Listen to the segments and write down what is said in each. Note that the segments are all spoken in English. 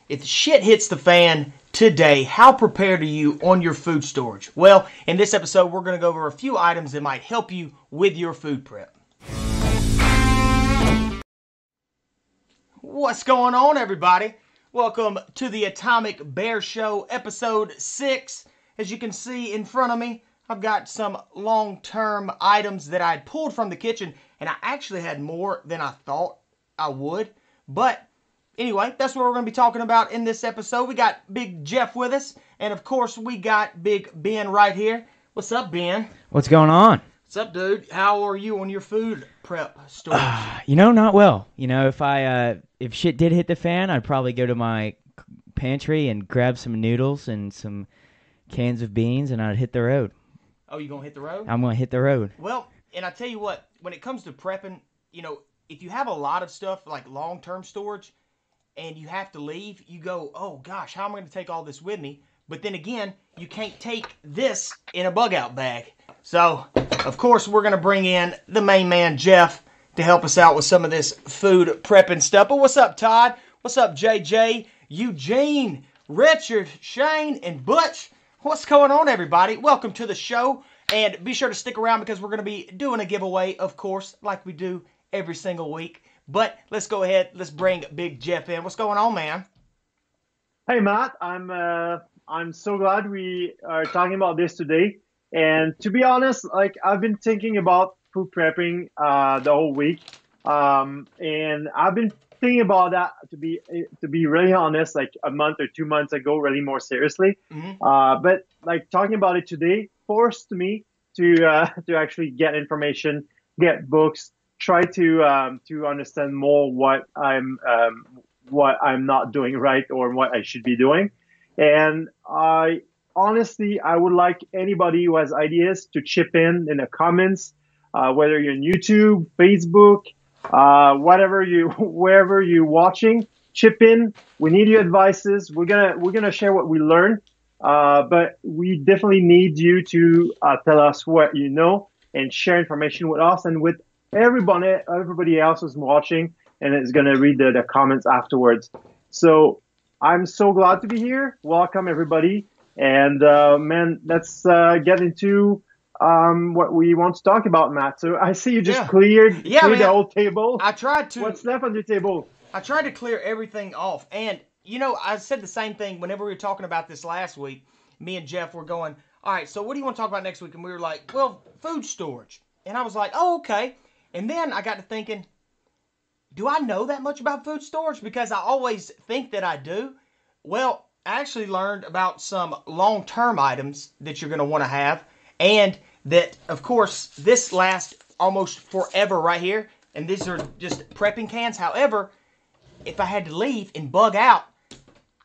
If shit hits the fan today, how prepared are you on your food storage? Well, in this episode, we're going to go over a few items that might help you with your food prep. What's going on, everybody? Welcome to the Atomic Bear Show, episode 6. As you can see in front of me, I've got some long-term items that I had pulled from the kitchen, and I actually had more than I thought I would. But anyway, that's what we're going to be talking about in this episode. We got Big Jeff with us, and of course, we got Big Ben right here. What's up, Ben? What's going on? What's up, dude? How are you on your food prep storage? Not well. If shit did hit the fan, I'd probably go to my pantry and grab some noodles and some cans of beans, and I'd hit the road. Oh, you gonna hit the road? I'm gonna hit the road. Well, and I tell you what, when it comes to prepping, if you have a lot of stuff like long-term storage and you have to leave, you go, oh gosh, how am I gonna take all this with me? But then again, you can't take this in a bug-out bag. So, of course, we're gonna bring in the main man, Jeff, to help us out with some of this food prepping stuff. But what's up, Todd? What's up, JJ, Eugene, Richard, Shane, and Butch? What's going on, everybody? Welcome to the show, and be sure to stick around because we're going to be doing a giveaway, of course, like we do every single week. But let's go ahead. Let's bring Big Jeff in. What's going on, man? Hey, Matt. I'm so glad we are talking about this today. And to be honest, I've been thinking about food prepping the whole week, and I've been thinking about that to be really honest, like a month or 2 months ago, really more seriously. Mm-hmm. But talking about it today forced me to actually get information, get books, try to understand more what I'm not doing right or what I should be doing. And I would like anybody who has ideas to chip in the comments, whether you're on YouTube, Facebook, wherever you're watching, chip in. We need your advices. We're gonna share what we learn, but we definitely need you to tell us what you know and share information with us and with everybody else who's watching and is gonna read the comments afterwards. So I'm so glad to be here. Welcome, everybody, and man, let's get into what we want to talk about, Matt. So I see you just cleared the whole table. I tried to. What's left on the table? I tried to clear everything off. And, I said the same thing whenever we were talking about this last week. Me and Jeff were going, all right, so what do you want to talk about next week? And we were like, well, food storage. And I was like, oh, okay. And then I got to thinking, do I know that much about food storage? Because I always think that I do. Well, I actually learned about some long-term items that you're going to want to have. And that, of course, this lasts almost forever right here. And these are just prepping cans. However, if I had to leave and bug out,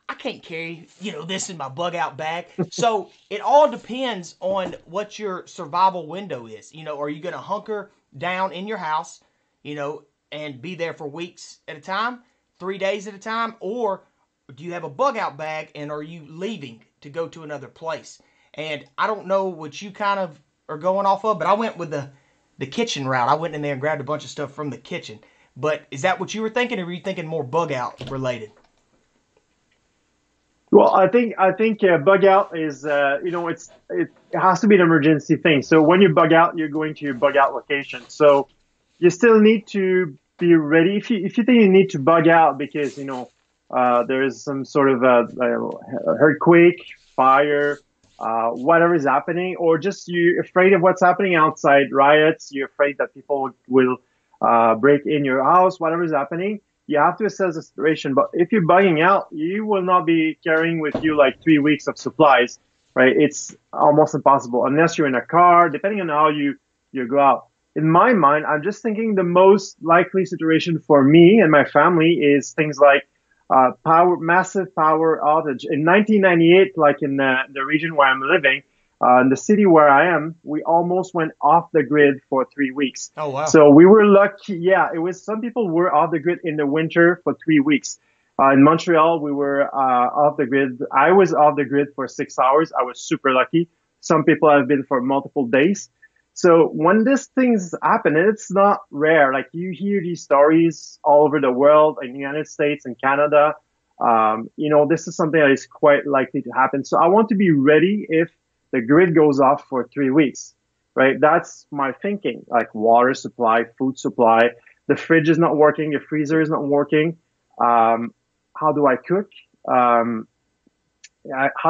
I can't carry, this in my bug out bag. So it all depends on what your survival window is. Are you going to hunker down in your house, and be there for weeks at a time, 3 days at a time? Or do you have a bug out bag and are you leaving to go to another place? And I don't know what you kind of are going off of, but I went with the kitchen route. I went in there and grabbed a bunch of stuff from the kitchen. But is that what you were thinking, or were you thinking more bug out related? Well, I think bug out is it has to be an emergency thing. So when you bug out, you're going to your bug out location. So you still need to be ready. If you think you need to bug out because there is some sort of earthquake, fire, whatever is happening, or just you're afraid of what's happening outside, riots, you're afraid that people will break in your house, whatever is happening, you have to assess the situation. But if you're bugging out, you will not be carrying with you 3 weeks of supplies, right? It's almost impossible unless you're in a car, depending on how you go out. In my mind, I'm just thinking the most likely situation for me and my family is things like massive power outage. In 1998, in the region where I'm living, in the city where I am, we almost went off the grid for 3 weeks. Oh, wow. So we were lucky. Yeah, some people were off the grid in the winter for 3 weeks. In Montreal, we were off the grid. I was off the grid for 6 hours. I was super lucky. Some people have been for multiple days. So when these things happen, and it's not rare, you hear these stories all over the world, in the United States and Canada, This is something that is quite likely to happen. So I want to be ready if the grid goes off for 3 weeks, right? That's my thinking, like water supply, food supply. The fridge is not working. The freezer is not working. How do I cook? How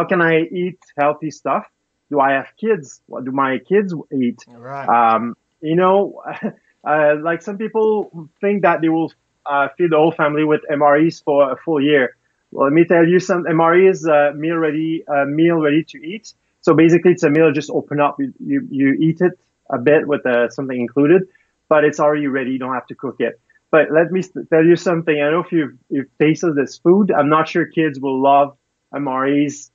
can I eat healthy stuff? Do I have kids? What do my kids eat? Right. Like some people think that they will feed the whole family with MREs for a full year. Well, let me tell you, some MRE is meal ready to eat. So basically, it's a meal just open up, you eat it a bit with something included, but it's already ready. You don't have to cook it. But let me tell you something. I don't know if you've tasted this food. I'm not sure kids will love MREs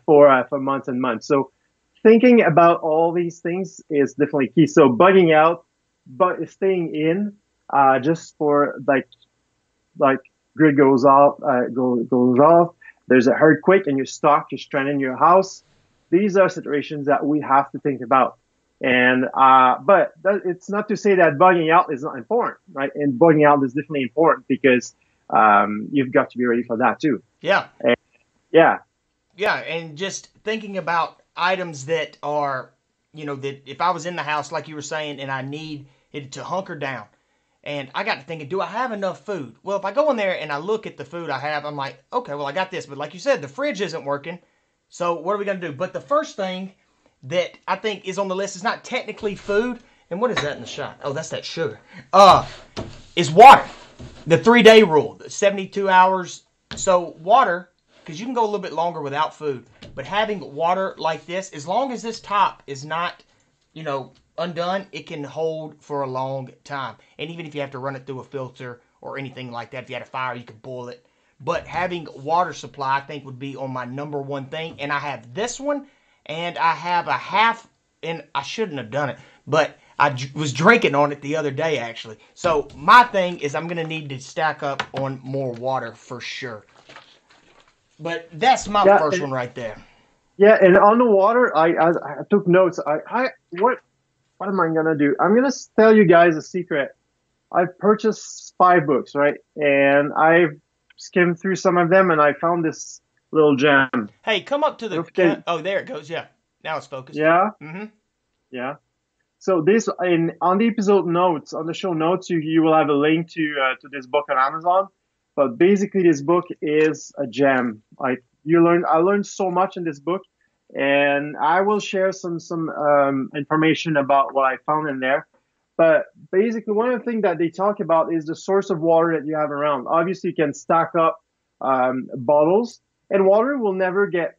for months and months. So thinking about all these things is definitely key. So bugging out, but staying in just for like grid goes off, goes off. There's an earthquake and you're stuck, you're stranded in your house. These are situations that we have to think about. And but it's not to say that bugging out is not important, right? And bugging out is definitely important because you've got to be ready for that too. Yeah. And, yeah. Yeah, and just thinking about items that are, that if I was in the house, like you were saying, and I need it to hunker down, and I got to thinking, do I have enough food? Well, if I go in there and I look at the food I have, I'm like, okay, well, I got this. But like you said, the fridge isn't working. So what are we going to do? But the first thing that I think is on the list is not technically food. And what is that in the shot? Oh, that's that sugar. Is water. The 3-day rule, the 72 hours. So water, because you can go a little bit longer without food. But having water like this, as long as this top is not, undone, it can hold for a long time. And even if you have to run it through a filter or anything like that, if you had a fire, you could boil it. But having water supply, I think, would be on my number one thing. And I have this one, and I have a half, and I shouldn't have done it, but I was drinking on it the other day, actually. So my thing is I'm going to need to stack up on more water for sure. But that's my first one right there. Yeah, and on the water, I took notes. What am I going to do? I'm going to tell you guys a secret. I've purchased 5 books, right? And I've skimmed through some of them, and I found this little gem. Hey, come up to the... Oh, there it goes. Yeah. Now it's focused. Yeah? Mm-hmm. Yeah. So this, on the episode notes, on the show notes, you will have a link to this book on Amazon. But basically, this book is a gem. I learned so much in this book, and I will share some information about what I found in there. But basically, one of the things that they talk about is the source of water that you have around. Obviously, you can stack up bottles, and water will never get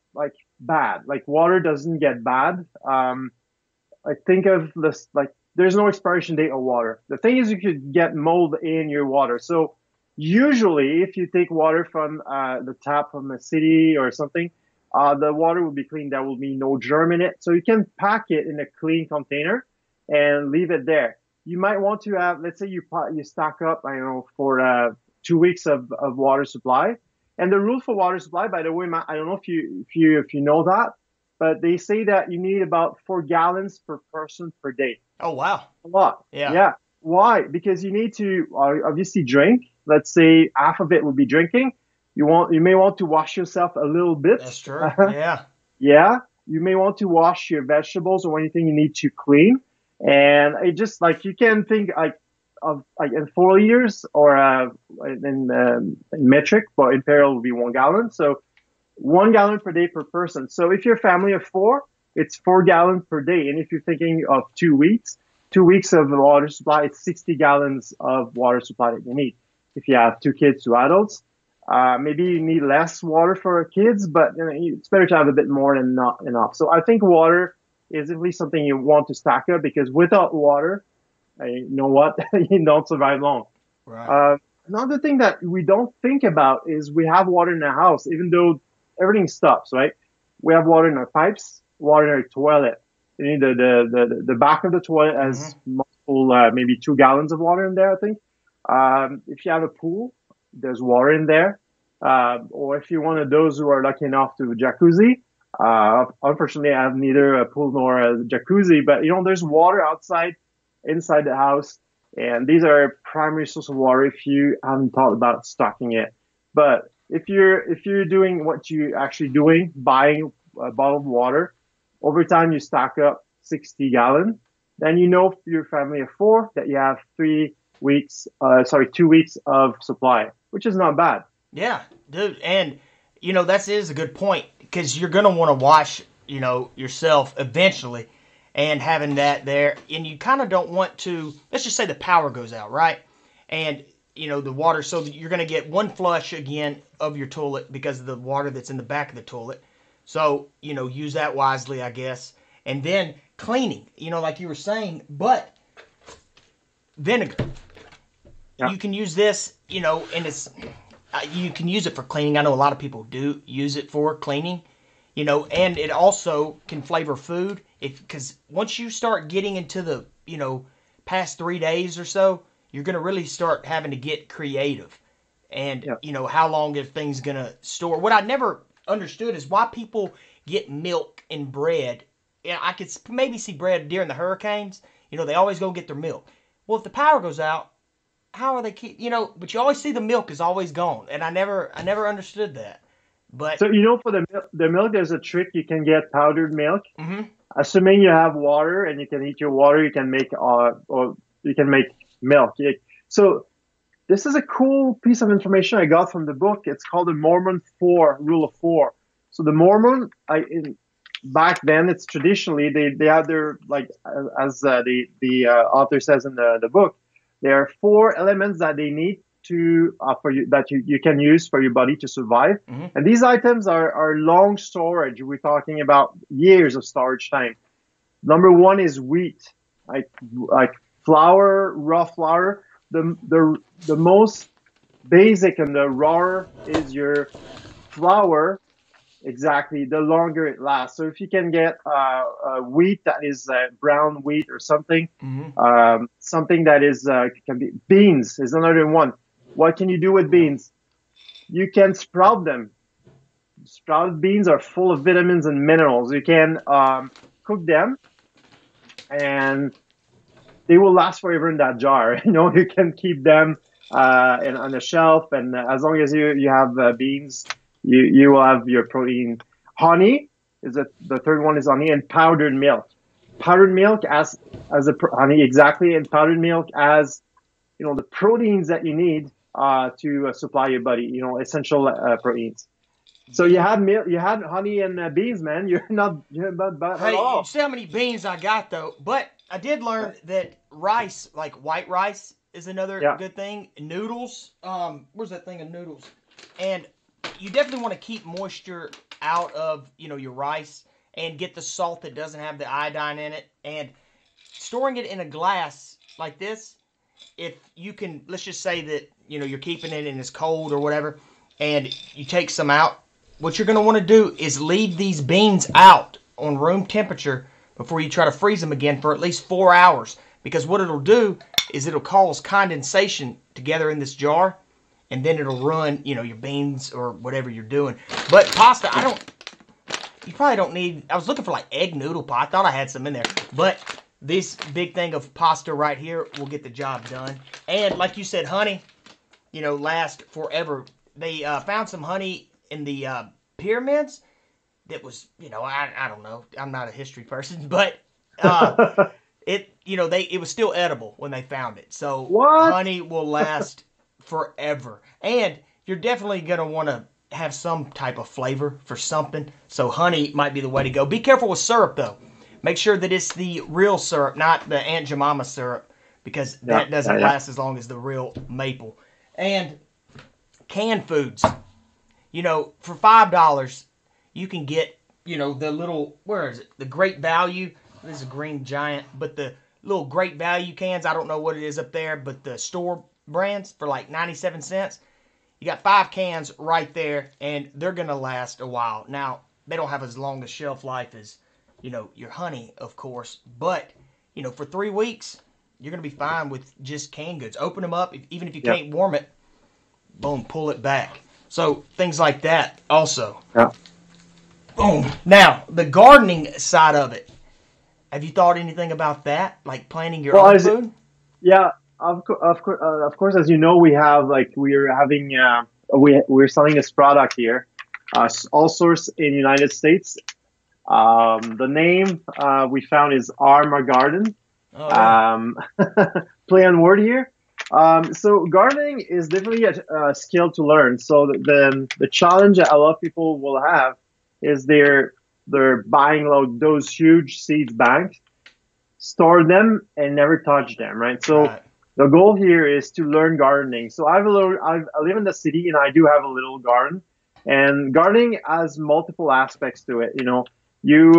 bad. Like water doesn't get bad. I think of this there's no expiration date of water. The thing is, you could get mold in your water. So usually, if you take water from the tap from a city or something, the water will be clean. There will be no germ in it. So you can pack it in a clean container and leave it there. You might want to have, let's say you stock up, for 2 weeks of water supply. And the rule for water supply, by the way, I don't know if you know that, but they say that you need about 4 gallons per person per day. Oh, wow. A lot. Yeah. Yeah. Why? Because you need to obviously drink. Let's say half of it would be drinking. You may want to wash yourself a little bit. That's true. Yeah. Yeah. You may want to wash your vegetables or anything you need to clean. And it just you can think of in 4 liters or in metric, but imperial would be 1 gallon. So 1 gallon per day per person. So if you're a family of 4, it's 4 gallons per day. And if you're thinking of 2 weeks, 2 weeks of water supply, it's 60 gallons of water supply that you need. If you have 2 kids, 2 adults, maybe you need less water for kids, but it's better to have a bit more than not enough. So I think water is at least something you want to stack up, because without water, you know what, you don't survive long. Right. Another thing that we don't think about is we have water in the house, even though everything stops, right? We have water in our pipes, water in our toilet. You need the back of the toilet has multiple, maybe 2 gallons of water in there, I think. If you have a pool, there's water in there. Or if you're one of those who are lucky enough to jacuzzi, unfortunately, I have neither a pool nor a jacuzzi, but there's water outside, inside the house, and these are primary source of water if you haven't thought about stocking it. But if you're doing what you actually doing, buying bottled water, over time you stack up 60 gallon. Then you know for your family of four that you have 2 weeks of supply, which is not bad. Yeah, dude, and that is a good point because you're gonna want to wash, yourself eventually, and having that there, and you kind of don't want to. Let's just say the power goes out, right? And the water, so you're gonna get one flush again of your toilet because of the water that's in the back of the toilet. So use that wisely, I guess. And then cleaning, like you were saying, but vinegar. Yeah. You can use this, and it's. You can use it for cleaning. I know a lot of people do use it for cleaning, and it also can flavor food. Because once you start getting into the, past 3 days or so, you're going to really start having to get creative. And, how long are things going to store? What I never understood is why people get milk and bread. Yeah, I could maybe see bread during the hurricanes. They always go get their milk. Well, if the power goes out, how are they keep? But you always see the milk is always gone, and I never understood that. But So for the milk, there's a trick. You can get powdered milk. Mm-hmm. Assuming you have water and you can heat your water, you can make or you can make milk. So this is a cool piece of information I got from the book. It's called the Mormon Rule of Four. So the Mormon, back then, it's traditionally they have their as the author says in the book. There are 4 elements that they need to for you that you can use for your body to survive. Mm-hmm. And these items are long storage. We're talking about years of storage time. Number 1 is wheat, like flour, raw flour. The most basic and the rawer is your flour. Exactly, the longer it lasts. So if you can get wheat that is brown wheat or something, Mm-hmm. something that is can be beans is another one. What can you do with beans? You can sprout them. Sprouted beans are full of vitamins and minerals. You can cook them, and they will last forever in that jar. You can keep them on the shelf, and as long as you have beans. You will have your protein. Honey the third one is honey, and powdered milk. Powdered milk as honey exactly, and powdered milk as the proteins that you need to supply your body. Essential proteins. So you had milk, you had honey and beans, man. You're not bad Hey, at all. you see how many beans I got though? But I did learn that rice, like white rice, is another good thing. Noodles. Where's that thing of noodles? And you definitely want to keep moisture out of, your rice and get the salt that doesn't have the iodine in it. And storing it in a glass like this, if you can, let's just say that, you're keeping it and it's cold or whatever, and you take some out, what you're going to want to do is leave these beans out on room temperature before you try to freeze them again for at least 4 hours. Because what it'll do is it'll cause condensation together in this jar. And then it'll ruin, your beans or whatever you're doing. But pasta, you probably don't need, I was looking for egg noodle pie. I thought I had some in there. But this big thing of pasta right here will get the job done. And like you said, honey, last forever. They found some honey in the pyramids that was, I don't know. I'm not a history person. But it was still edible when they found it. So What? honey will last forever. And you're definitely going to want to have some type of flavor for something. So honey might be the way to go. Be careful with syrup, though. Make sure that it's the real syrup, not the Aunt Jemima syrup, because that doesn't last as long as the real maple. And canned foods. For $5, you can get, the little, where is it? The Great Value. This is a Green Giant. But the little Great Value cans, I don't know what it is up there, but the store brands for 97 cents. You got 5 cans right there, and they're going to last a while. Now, they don't have as long a shelf life as, your honey, of course. But, for 3 weeks, you're going to be fine with just canned goods. Open them up. Even if you can't warm it, boom, pull it back. So, things like that also. Yeah. Boom. Now, the gardening side of it. Have you thought anything about that? Like planting your own food? Yeah. Of course, as you know, we are having we're selling this product here, all sourced in United States. The name we found is Arma'Garden. Oh, yeah. Play on word here. So gardening is definitely a skill to learn. So the challenge that a lot of people will have is they're buying those huge seeds banks, store them, and never touch them, right? So Right. the goal here is to learn gardening. So I live in the city and I do have a little garden, and gardening has multiple aspects to it. You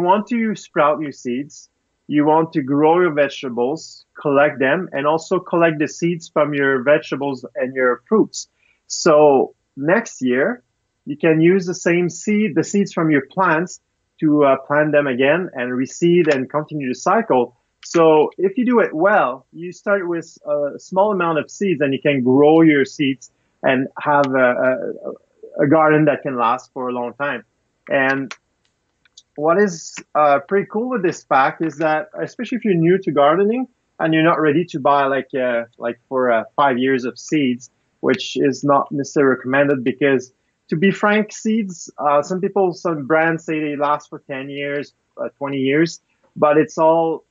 want to sprout new seeds. You want to grow your vegetables, collect them, and also collect the seeds from your vegetables and your fruits. So next year, you can use the seeds from your plants to plant them again and reseed and continue the cycle. So if you do it well, you start with a small amount of seeds and you can grow your seeds and have a garden that can last for a long time. And what is pretty cool with this pack is that, especially if you're new to gardening and you're not ready to buy like for 5 years of seeds, which is not necessarily recommended because, to be frank, seeds, some brands say they last for 10 years, 20 years, but it's all,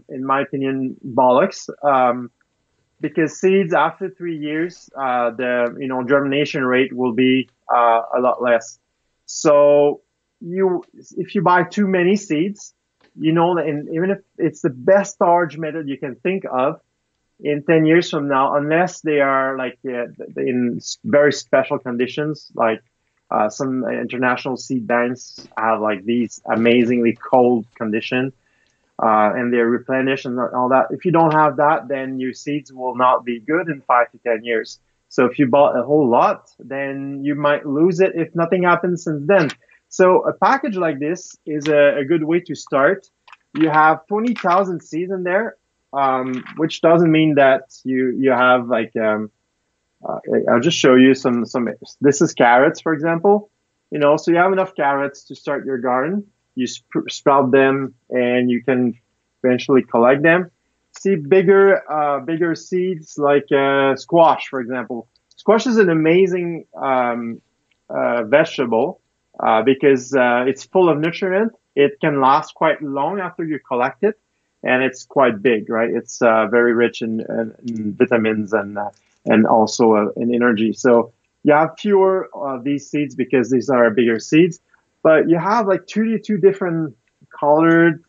in my opinion, bollocks. Because seeds after 3 years, the germination rate will be a lot less. So if you buy too many seeds, that even if it's the best storage method you can think of, in 10 years from now, unless they are in very special conditions, like some international seed banks have like these amazingly cold condition, and they're replenished and all that. If you don't have that, then your seeds will not be good in 5 to 10 years. So if you bought a whole lot, then you might lose it if nothing happens since then. So a package like this is a good way to start. You have 20,000 seeds in there, which doesn't mean that you have I'll just show you some. This is carrots, for example. So you have enough carrots to start your garden. You sprout them, and you can eventually collect them. See bigger seeds like squash, for example. Squash is an amazing vegetable because it's full of nutrient. It can last quite long after you collect it, and it's quite big, right? It's very rich in vitamins and also in energy. So you have fewer of these seeds because these are bigger seeds, but you have like 22 different colored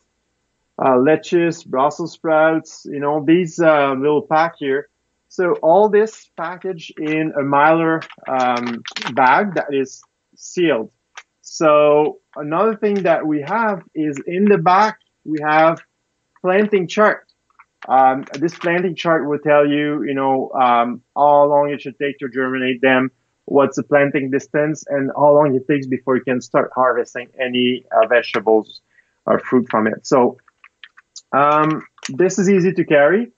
lettuce, Brussels sprouts, these little pack here. So all this packaged in a Mylar bag that is sealed. So another thing that we have is in the back, we have planting chart. This planting chart will tell you, how long it should take to germinate them, what's the planting distance, and how long it takes before you can start harvesting any vegetables or fruit from it. So this is easy to carry.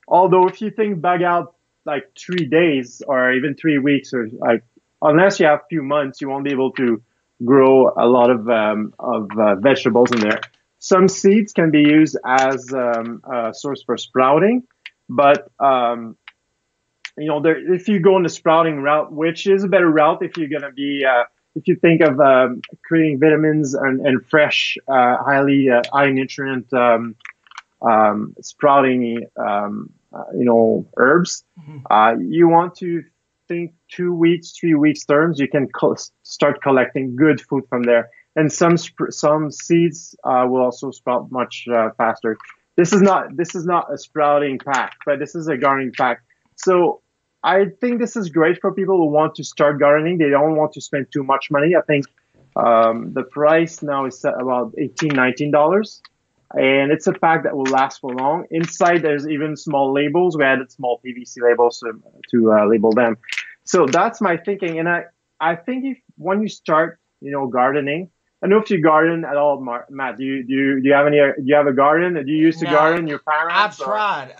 Although if you think bug out like 3 days or even 3 weeks, or unless you have a few months, you won't be able to grow a lot of vegetables in there. Some seeds can be used as a source for sprouting, but if you go on the sprouting route, which is a better route if you're gonna be if you think of creating vitamins and fresh, high nutrient sprouting herbs, you want to think 2 weeks, 3 weeks terms. You can start collecting good food from there. And some seeds will also sprout much faster. This is not a sprouting pack, but this is a gardening pack. So I think this is great for people who want to start gardening. They don't want to spend too much money. I think the price now is set about $18, $19. And it's a pack that will last for long. Inside, there's even small labels. We added small PVC labels to label them. So that's my thinking. And I think when you start, gardening, I don't know if you garden at all, Matt. Do you have a garden? Do you used to garden? Your parents? I've tried.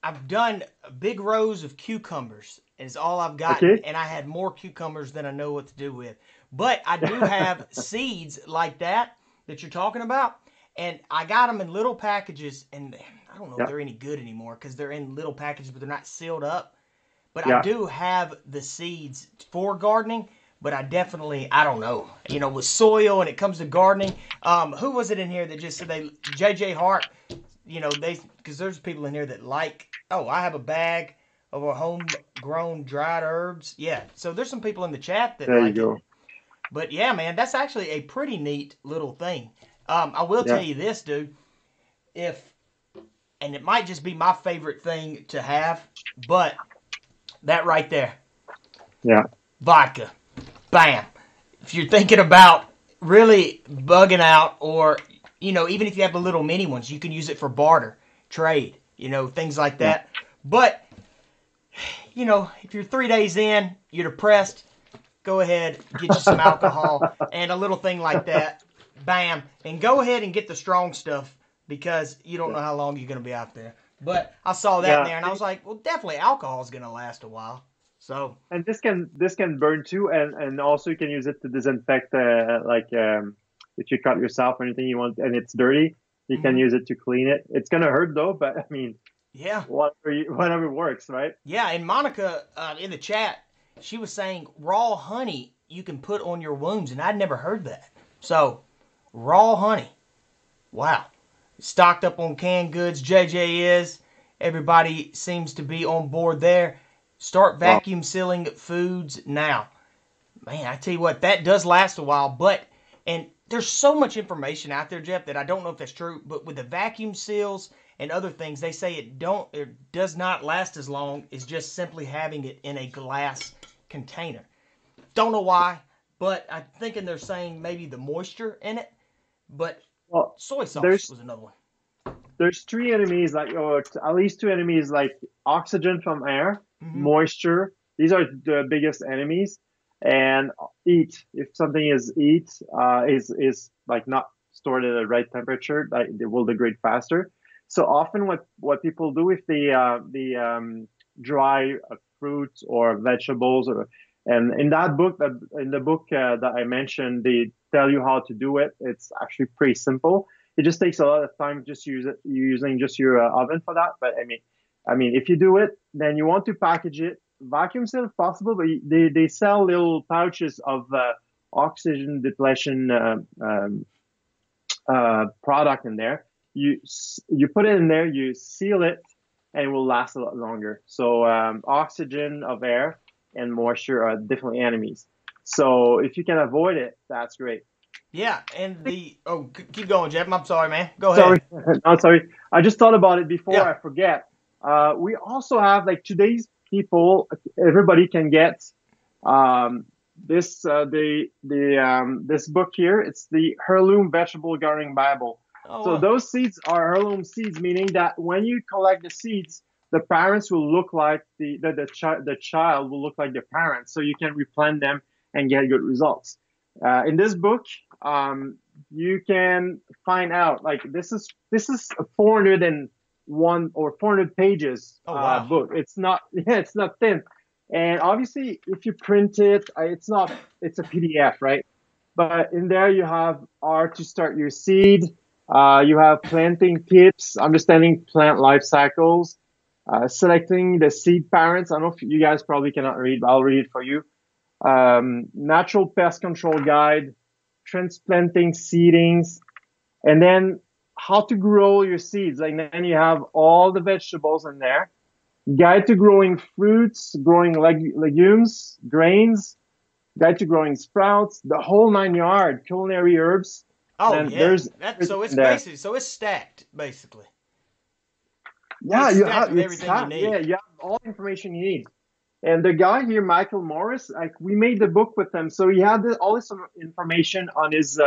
I've done big rows of cucumbers is all I've gotten, Okay. and I had more cucumbers than I know what to do with. But I do have seeds like that you're talking about, and I got them in little packages, and I don't know if they're any good anymore because they're in little packages, but they're not sealed up. But I Yeah. do have the seeds for gardening. But I don't know. With soil and it comes to gardening. Who was it in here that just said JJ Hart? Because there's people in here that I have a bag of our homegrown dried herbs. Yeah. So there's some people in the chat that There you like it. go. But yeah, man, that's actually a pretty neat little thing. I will Yeah. tell you this, dude. And it might just be my favorite thing to have, but that right there, Yeah. vodka, bam. If you're thinking about really bugging out, or even if you have the little mini ones, you can use it for barter, trade, things like that. But if you're 3 days in, you're depressed, go ahead, get you some alcohol and a little thing like that, bam, and go ahead and get the strong stuff because you don't know how long you're going to be out there. But I saw that in there, and I was like, well, definitely alcohol is going to last a while. So, and this can burn too, and also you can use it to disinfect, if you cut yourself or anything you want and it's dirty, you can use it to clean it. It's gonna hurt though, but I mean, yeah, whatever works, right? Yeah, and Monica in the chat, she was saying raw honey you can put on your wounds, and I'd never heard that. So, raw honey, wow, stocked up on canned goods. JJ is. Everybody seems to be on board there. Start vacuum sealing foods now. Man, I tell you what, that does last a while, and there's so much information out there, Jeff, that I don't know if that's true, but with the vacuum seals and other things, they say it does not last as long as just simply having it in a glass container. Don't know why, but I'm thinking they're saying maybe the moisture in it, but soy sauce was another one. There's three enemies, or at least two enemies, like oxygen from air, moisture. These are the biggest enemies. And heat. If something is is like not stored at the right temperature, they will degrade faster. So often, what people do if they dry fruits or vegetables, and in the book that I mentioned, they tell you how to do it. It's actually pretty simple. It just takes a lot of time just using just your oven for that. But I mean, if you do it, then you want to package it, vacuum seal if possible. But they sell little pouches of oxygen depletion product in there. You put it in there, you seal it, and it will last a lot longer. So oxygen of air and moisture are definitely enemies. So if you can avoid it, that's great. Yeah, and keep going, Jeff. I'm sorry, man. Go ahead. Sorry. I just thought about it before I forget. We also have, like, today's people, everybody can get this this book here. It's the Heirloom Vegetable Gardening Bible. So those seeds are heirloom seeds, meaning that when you collect the seeds, the parents will look like the child will look like the parents, so you can replant them and get good results. In this book, you can find out, like, this is a 401 or 400 pages book. It's not thin, and obviously if you print it, it's a PDF, right? But in there you have art to start your seed. You have planting tips, understanding plant life cycles, selecting the seed parents. I don't know if you guys probably cannot read, but I'll read it for you. Natural pest control guide, transplanting seedings, and then how to grow your seeds. Like, then you have all the vegetables in there. Guide to growing fruits, growing legumes, grains, guide to growing sprouts, the whole 9 yards, culinary herbs. Oh, and yeah. So it's stacked, basically. Yeah, you have everything you need. Yeah, you have all the information you need. And the guy here, Michael Morris, like, we made the book with him, so he had all this information on his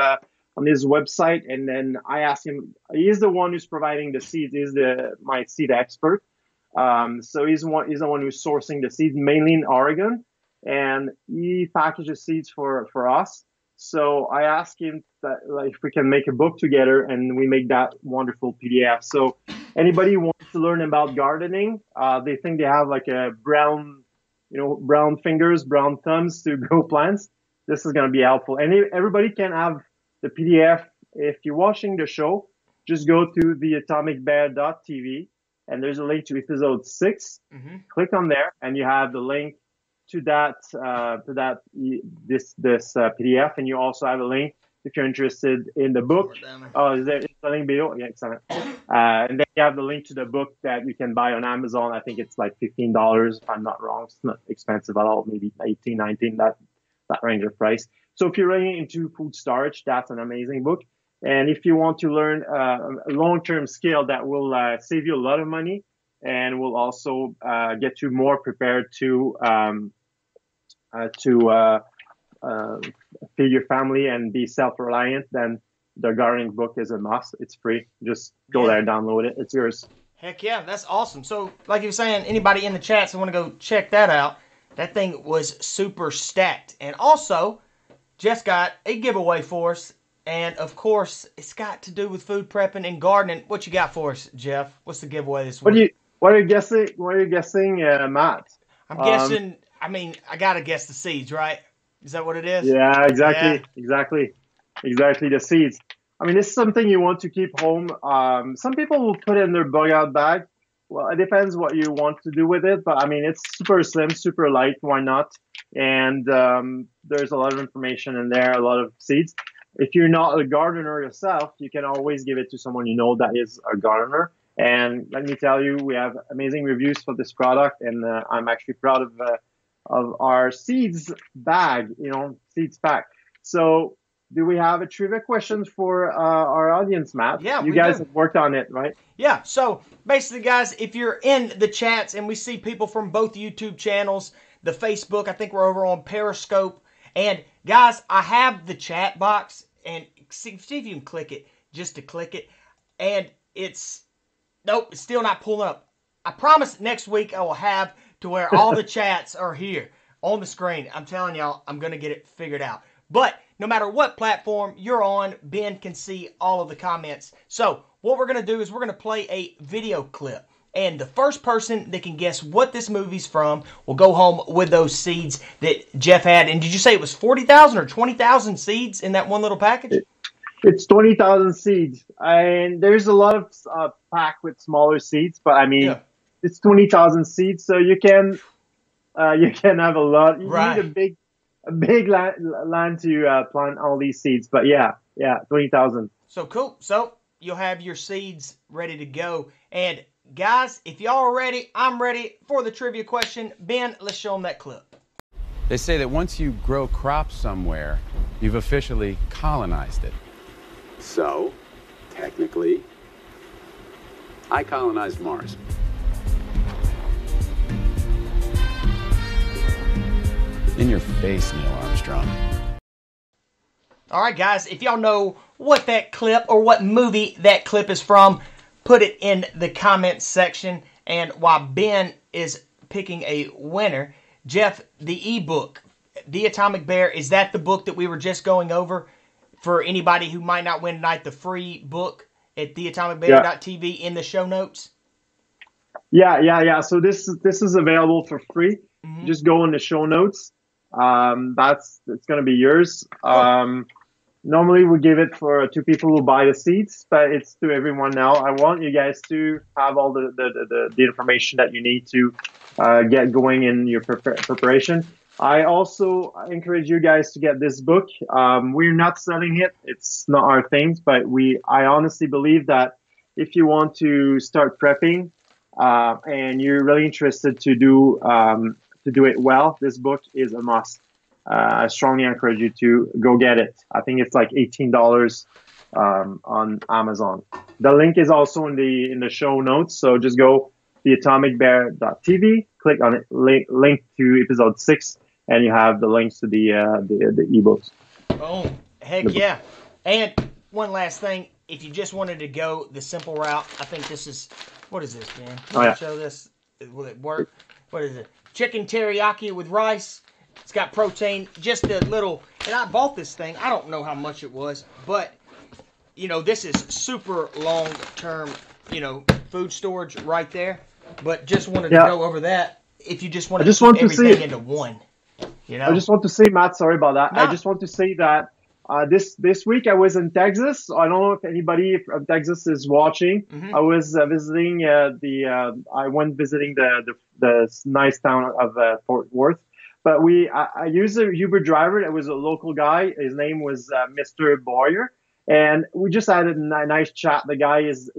website. And then I asked him. He's the one who's providing the seeds. He's my seed expert. So he's the one who's sourcing the seeds, mainly in Oregon, and he packages seeds for us. So I asked him that, like, if we can make a book together, and we make that wonderful PDF. So anybody who wants to learn about gardening, they think they have like a brown fingers, brown thumbs to grow plants. This is going to be helpful. And everybody can have the PDF. If you're watching the show, just go to theatomicbear.tv and there's a link to episode 6. Mm-hmm. Click on there, and you have the link to this PDF, and you also have a link if you're interested in the book. Oh, is there a link below? Yeah, excellent. And then you have the link to the book that you can buy on Amazon. I think it's like $15 if I'm not wrong. It's not expensive at all, maybe 18, 19, that range of price. So if you're really into food storage, that's an amazing book. And if you want to learn a long-term skill that will save you a lot of money and will also get you more prepared to feed your family and be self-reliant, then the gardening book is a must. It's free. Just go there, download it. It's yours. Heck yeah, that's awesome. So, like you were saying, anybody in the chats that want to go check that out, that thing was super stacked. And also, Jeff's got a giveaway for us. And, of course, it's got to do with food prepping and gardening. What you got for us, Jeff? What's the giveaway this week? What are you guessing, Matt? I'm guessing, I got to guess the seeds, right? Is that what it is? Yeah, exactly. The seeds. This is something you want to keep home. Some people will put it in their bug out bag. Well, it depends what you want to do with it, but it's super slim, super light. Why not? And there's a lot of information in there, a lot of seeds. If you're not a gardener yourself, you can always give it to someone you know that is a gardener. And let me tell you, we have amazing reviews for this product, and I'm actually proud of our seeds bag, seeds pack. So, do we have a trivia question for our audience, Matt? Yeah, you guys have worked on it, right? Yeah. So basically, guys, if you're in the chats and we see people from both YouTube channels, the Facebook, I think we're over on Periscope, and guys, I have the chat box, and see if you can click it, just to click it, and it's still not pulling up. I promise next week I will have to where all the chats are here on the screen. I'm telling y'all, I'm going to get it figured out. But no matter what platform you're on, Ben can see all of the comments. So what we're going to do is we're going to play a video clip. And the first person that can guess what this movie's from will go home with those seeds that Jeff had. And did you say it was 40,000 or 20,000 seeds in that one little package? It's 20,000 seeds. And there's a lot of pack with smaller seeds, but it's 20,000 seeds, so you can have a lot. You need a big land to plant all these seeds. But yeah, 20,000. So cool. So you'll have your seeds ready to go. And guys, if y'all are ready, I'm ready for the trivia question. Ben, let's show them that clip. They say that once you grow crops somewhere, you've officially colonized it. So, technically, I colonized Mars. In your face, Neil Armstrong. All right, guys, if y'all know what that clip or what movie that clip is from, put it in the comments section. And while Ben is picking a winner, Jeff, the ebook, The Atomic Bear, is that the book that we were just going over? For anybody who might not win tonight, the free book at theatomicbear.tv in the show notes? Yeah. So this is available for free. Mm-hmm. Just go in the show notes. It's going to be yours. Normally we give it for 2 people who buy the seeds, but it's to everyone now. I want you guys to have all the information that you need to get going in your preparation. I also encourage you guys to get this book. We're not selling it. It's not our thing, but I honestly believe that if you want to start prepping and you're really interested to do it well, this book is a must. I strongly encourage you to go get it. I think it's like $18 on Amazon. The link is also in the show notes. So just go theatomicbear.tv, click on it, link to episode 6, and you have the links to the ebooks. Boom. Heck yeah. And one last thing, if you just wanted to go the simple route, I think this is, what is this, man? Show this. Will it work? What is it? Chicken teriyaki with rice. It's got protein, just a little, and I bought this thing. I don't know how much it was, but, this is super long-term, food storage right there. But just wanted to go over that. If you just want to put everything into one. I just want to say, Matt, sorry about that. No. I just want to say that This week I was in Texas. I don't know if anybody from Texas is watching. I was visiting I went visiting the nice town of Fort Worth. But I used a Uber driver that was a local guy. His name was Mr. Boyer, and we just had a nice chat. The guy is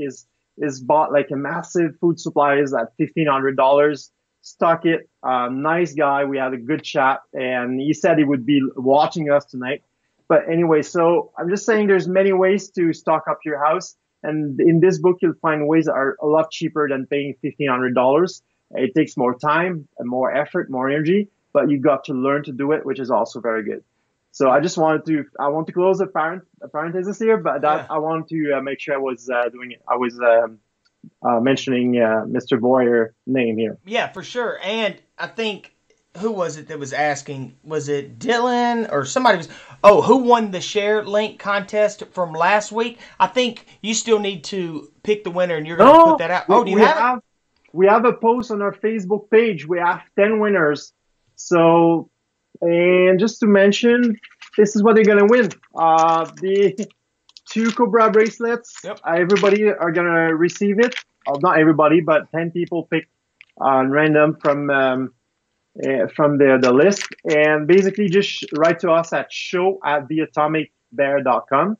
bought like a massive food supplies at $1,500. Stuck it. Nice guy. We had a good chat, and he said he would be watching us tonight. But anyway, so I'm just saying there's many ways to stock up your house. And in this book, you'll find ways that are a lot cheaper than paying $1,500. It takes more time and more effort, more energy, but you got to learn to do it, which is also very good. So I want to close a parenthesis here, but I want to make sure I was doing it. I was mentioning Mr. Boyer name here. Yeah, for sure. And I think, who was it that was asking? Was it Dylan or somebody was? Oh, who won the share link contest from last week? I think you still need to pick the winner, and you're going to put that out. Oh, do you have it? We have a post on our Facebook page. We have 10 winners. So, and just to mention, this is what they're going to win. The 2 Cobra bracelets. Yep. Everybody are going to receive it. Not everybody, but 10 people picked on random from the list. And basically just write to us at show@theatomicbear.com.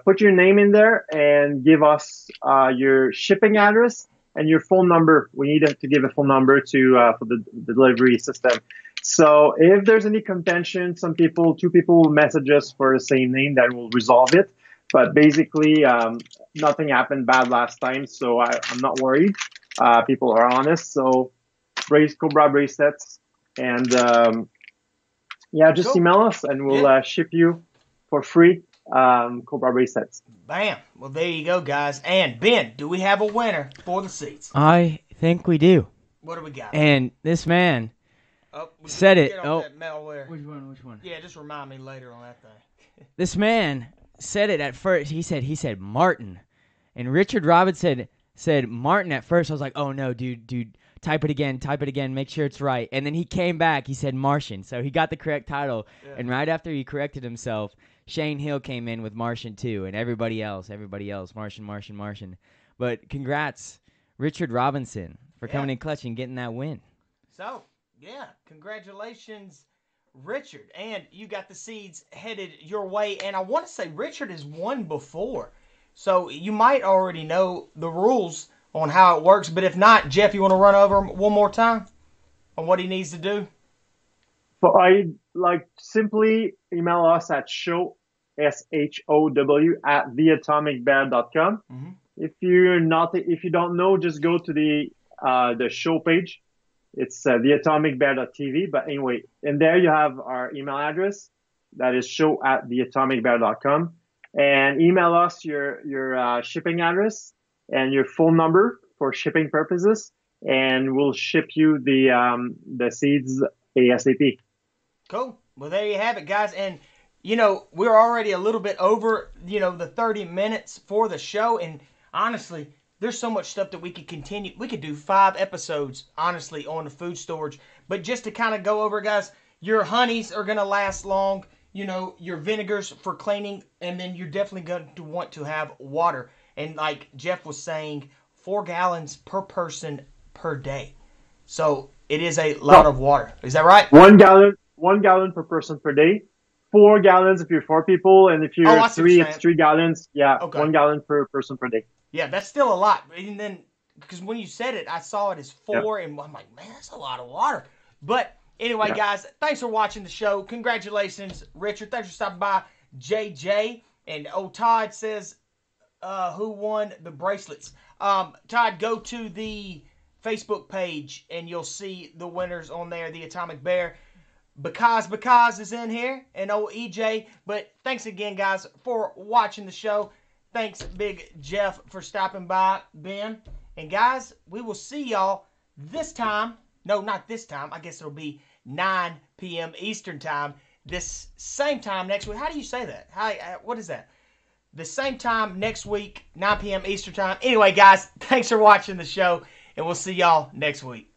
Put your name in there and give us your shipping address and your phone number. We need to give a phone number for the delivery system. So if there's any contention, 2 people message us for the same name, that will resolve it. But basically, nothing happened bad last time, so I'm not worried. People are honest. So Cobra bracelets, and just email us and we'll ship you for free Cobra bracelets. Bam. Well, there you go, guys. And Ben, do we have a winner for the seats? I think we do. What do we got? And this man said it. That malware. Which one? Yeah, just remind me later on that thing. This man said it at first. He said Martin, and Richard Robinson said Martin at first. I was like, oh no, dude. Type it again, make sure it's right. And then he came back, he said Martian. So he got the correct title. Yeah. And right after he corrected himself, Shane Hill came in with Martian too. And everybody else, Martian. But congrats, Richard Robinson, for coming in clutch and getting that win. So, congratulations, Richard. And you got the seeds headed your way. And I want to say Richard has won before. So you might already know the rules on how it works, but if not, Jeff, you want to run over him one more time on what he needs to do? So simply email us at show, SHOW@theatomicbear.com. Mm-hmm. If you don't know, just go to the show page. It's theatomicbear.tv. But anyway, in there you have our email address. That is show@theatomicbear.com, and email us your shipping address and your phone number for shipping purposes, and we'll ship you the seeds ASAP. Cool. Well, there you have it, guys. And, we're already a little bit over, the 30 minutes for the show. And honestly, there's so much stuff that we could continue. We could do 5 episodes, honestly, on the food storage. But just to kind of go over, guys, your honeys are going to last long. Your vinegars for cleaning. And then you're definitely going to want to have water. And like Jeff was saying, 4 gallons per person per day. So it is a lot of water. Is that right? 1 gallon per person per day. 4 gallons if you're 4 people, and if you're 3, it's 3 gallons. Yeah, okay. 1 gallon per person per day. Yeah, that's still a lot. And then, because when you said it, I saw it as 4, and I'm like, man, that's a lot of water. But anyway, guys, thanks for watching the show. Congratulations, Richard. Thanks for stopping by, JJ. And Todd says, who won the bracelets? Todd, go to the Facebook page and you'll see the winners on there. The Atomic Bear, because is in here, and EJ. But thanks again, guys, for watching the show. Thanks, Big Jeff, for stopping by, Ben. And guys, we will see y'all this time. No, not this time. I guess it'll be 9 p.m. Eastern time. This same time next week. How do you say that? What is that? The same time next week, 9 p.m. Eastern time. Anyway, guys, thanks for watching the show, and we'll see y'all next week.